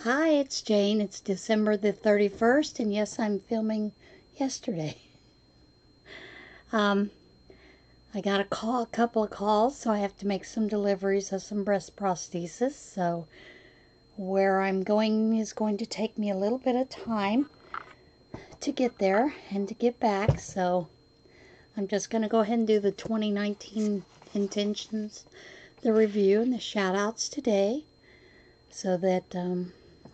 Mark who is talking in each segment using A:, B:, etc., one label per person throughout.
A: Hi, it's Jane. It's December the 31st, and yes, I'm filming yesterday. I got a couple of calls, so I have to make some deliveries of some breast prosthesis. So where I'm going is going to take me a little bit of time to get there and to get back. So I'm just going to go ahead and do the 2019 intentions, the review, and the shout-outs today, so that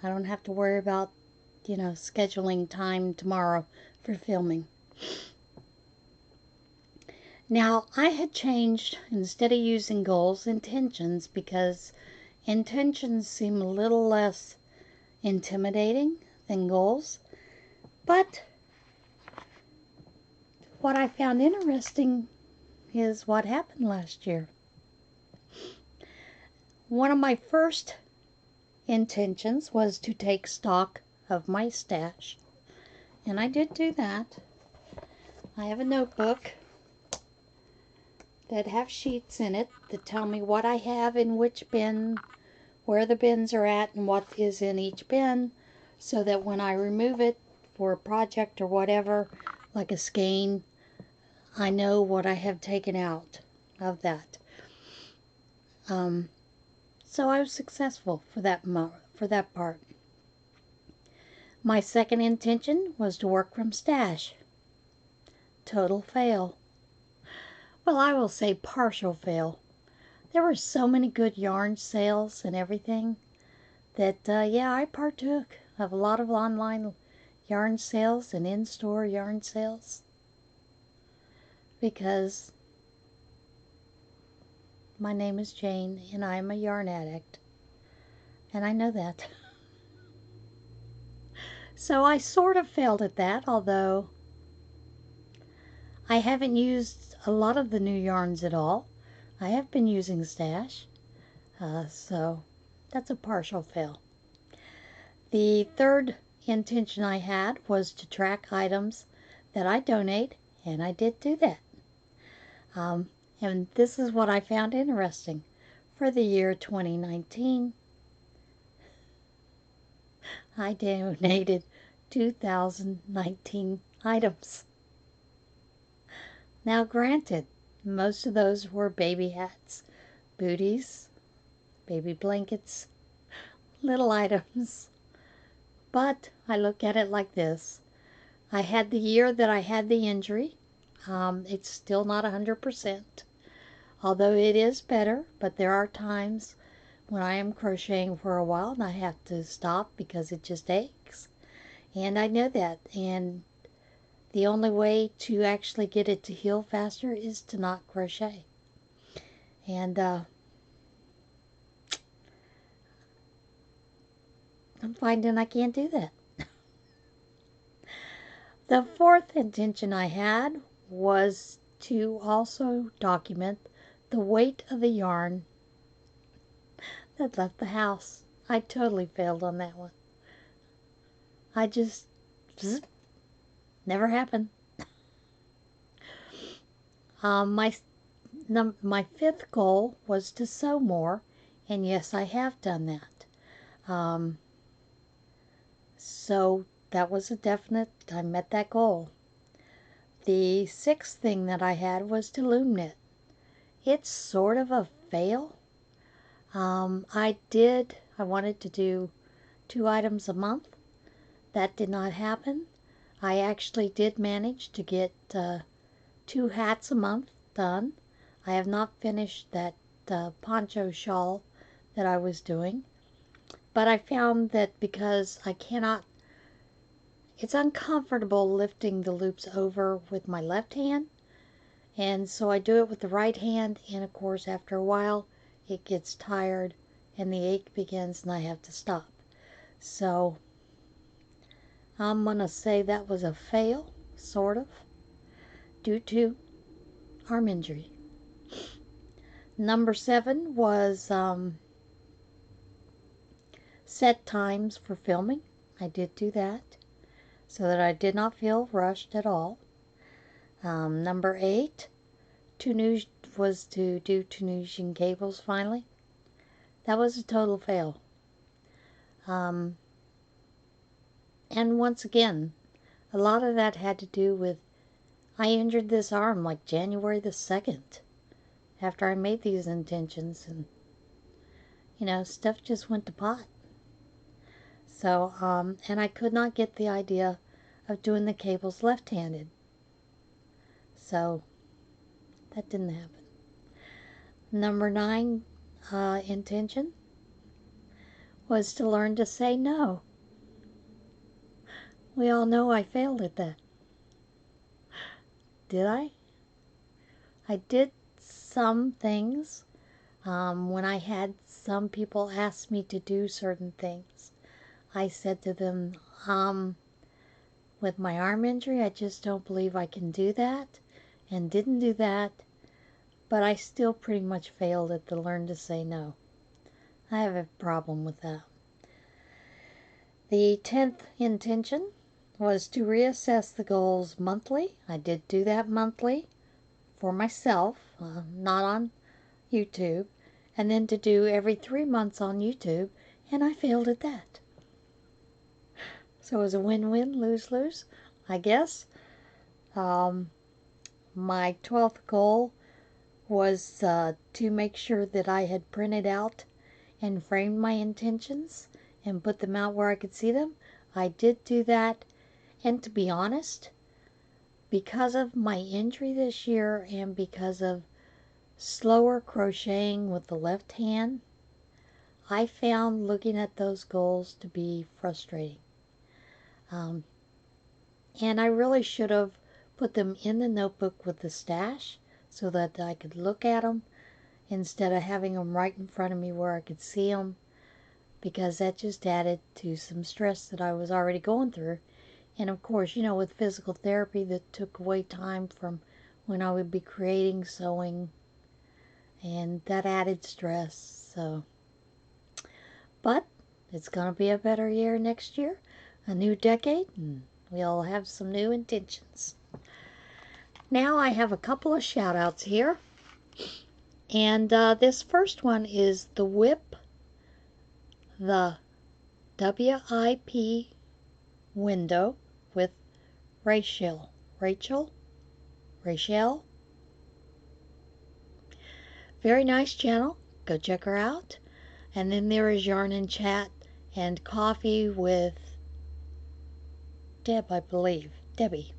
A: I don't have to worry about, scheduling time tomorrow for filming. Now, I had changed, instead of using goals, intentions, because intentions seem a little less intimidating than goals. But what I found interesting is what happened last year. One of my first intentions was to take stock of my stash, and I did do that. I have a notebook that have sheets in it that tell me what I have in which bin, where the bins are at, and what is in each bin, so that when I remove it for a project or whatever, like a skein, I know what I have taken out of that. So I was successful for that part. My second intention was to work from stash. Total fail. Well, I will say partial fail. There were so many good yarn sales and everything that, yeah, I partook of a lot of online yarn sales and in-store yarn sales, because my name is Jane and I'm a yarn addict, and I know that. So I sort of failed at that, although I haven't used a lot of the new yarns at all. I have been using stash, so that's a partial fail. The third intention I had was to track items that I donate, and I did do that. And this is what I found interesting. For the year 2019, I donated 2,019 items. Now granted, most of those were baby hats, booties, baby blankets, little items. But I look at it like this. I had the year that I had the injury. It's still not 100%, although it is better, but there are times when I am crocheting for a while and I have to stop because it just aches. And I know that, and the only way to actually get it to heal faster is to not crochet. And I'm finding I can't do that. The fourth intention I had was to also document the weight of the yarn that left the house. I totally failed on that one. I just, never happened. My fifth goal was to sew more, and yes, I have done that. So that was a definite, I met that goal. The sixth thing that I had was to loom knit. It's sort of a fail. I wanted to do 2 items a month. That did not happen. I actually did manage to get 2 hats a month done. I have not finished that poncho shawl that I was doing. But I found that because it's uncomfortable lifting the loops over with my left hand. And so I do it with the right hand, and of course after a while it gets tired and the ache begins and I have to stop. So I'm going to say that was a fail, sort of, due to arm injury. Number 7 was set times for filming. I did do that so that I did not feel rushed at all. Number 8 was to do Tunisian cables finally. That was a total fail. Um, and once again, a lot of that had to do with I injured this arm like January the 2nd after I made these intentions, and stuff just went to pot. So, and I could not get the idea of doing the cables left-handed. So, that didn't happen. Number 9 intention was to learn to say no. We all know I failed at that. Did I? I did some things when I had some people ask me to do certain things. I said to them, with my arm injury, I just don't believe I can do that, and didn't do that, but I still pretty much failed at the learn to say no. I have a problem with that. The 10th intention was to reassess the goals monthly. I did do that monthly for myself, not on YouTube, and then to do every 3 months on YouTube, and I failed at that. So it was a win-win, lose-lose, I guess. My 12th goal was to make sure that I had printed out and framed my intentions and put them out where I could see them. I did do that, and to be honest, because of my injury this year and because of slower crocheting with the left hand, I found looking at those goals to be frustrating. And I really should have put them in the notebook with the stash so that I could look at them instead of having them right in front of me where I could see them, because that just added to some stress that I was already going through. And of course, with physical therapy, that took away time from when I would be creating, sewing, and that added stress. So, but it's going to be a better year next year, a new decade, and we'll have some new intentions. Now I have a couple of shout outs here. And this first one is the WIP, the WIP Window with Rachelle. Rachelle. Very nice channel. Go check her out. And then there is Yarn and Chat and Coffee with Deb, I believe. Debbie.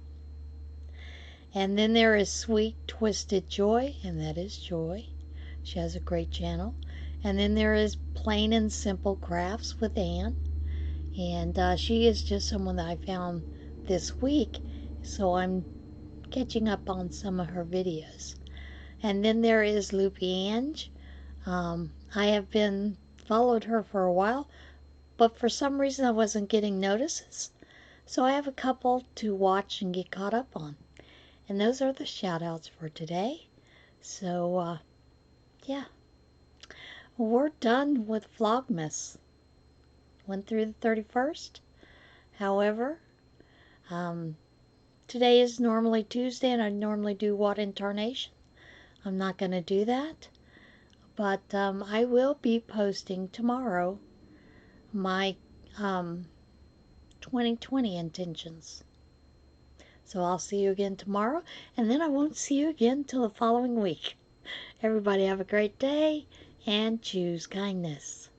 A: And then there is Sweet Twisted Joy, and that is Joy. She has a great channel. And then there is Plain and Simple Crafts with Anne. And she is just someone that I found this week, so I'm catching up on some of her videos. And then there is Loopey Ange. I have been followed her for a while, but for some reason I wasn't getting notices. So I have a couple to watch and get caught up on. And those are the shout outs for today. So, yeah. We're done with Vlogmas. Went through the 31st. However, today is normally Tuesday, and I normally do What in Tarnation. I'm not going to do that. But I will be posting tomorrow my 2020 intentions. So I'll see you again tomorrow, and then I won't see you again till the following week. Everybody have a great day, and choose kindness.